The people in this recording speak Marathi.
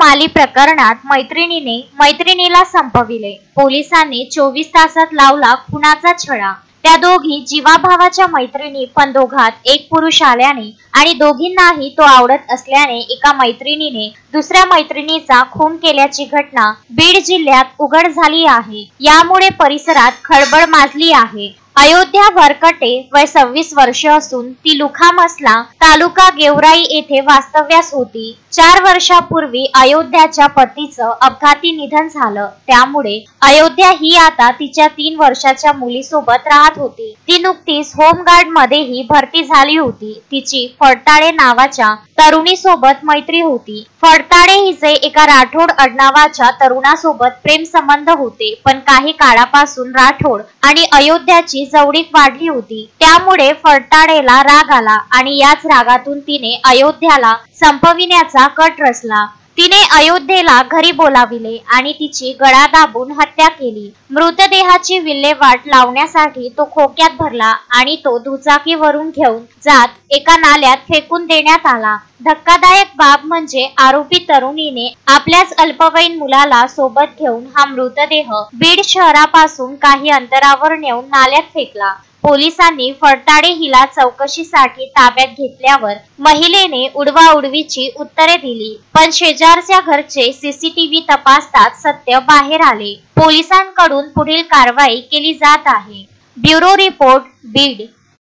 माली प्रकरणात मैत्रिणीने मैत्रिणीला संपविले। पोलिसांनी 24 तासात लावला खुनाचा छडा। त्या दोघी जीवाभावाच्या मैत्रिणी, पण दोघात एक पुरुष आल्याने आणि दोघींनाही तो आवडत असल्याने एका मैत्रिणीने दुसऱ्या मैत्रिणीचा खून केल्याची घटना बीड जिल्ह्यात उघड झाली आहे। यामुळे परिसरात खळबळ माजली आहे। अयोध्या वरकटे वय 26 वर्ष असून ती लुखामसला तालुका गेवराई येथे वास्तव्यास होती। 4 वर्षापूर्वी अयोध्याच्या पतीचं अपघाती निधन झालं। त्यामुळे अयोध्या ही आता तिच्या 3 वर्षाच्या मुलीसोबत राहत होती। ती नुकतीच होमगार्ड मध्येही भरती झाली होती। तिची फडताळे नावाच्या तरुणीसोबत मैत्री होती। फडताळे हिचे एका राठोड आडनावाच्या तरुणासोबत प्रेम संबंध होते, पण काही काळापासून राठोड आणि अयोध्याची जवळीक वाढली होती। त्यामुळे फडताळेला राग आला आणि याच रागातून तिने अयोध्याला संपविण्याचा कट रचला। तिने अयोध्येला घरी बोलाविले आणि तिची गळा दाबून हत्या केली। मृतदेहाची विल्हेवाट लावण्यासाठी तो खोक्यात भरला आणि तो दुचाकीवरून घेऊन जात एका नाल्यात फेकून देण्यात आला। धक्कादायक बाब म्हणजे आरोपी तरुणीने आपल्याच अल्पवयीन मुलाला सोबत घेऊन हा मृतदेह बीड शहरापासून काही अंतरावर नेऊन नाल्यात फेकला। पोलिसांनी फडताळे हिला चौकशीसाठी ताब्यात घेतल्यावर महिलेने उडवाउडवीची उत्तरे दिली, पण शेजारच्या घरचे सीसीटीव्ही तपासतात सत्य बाहेर आले। पोलिसांकडून पुढील कारवाई केली जात आहे। Bureau report, Beed.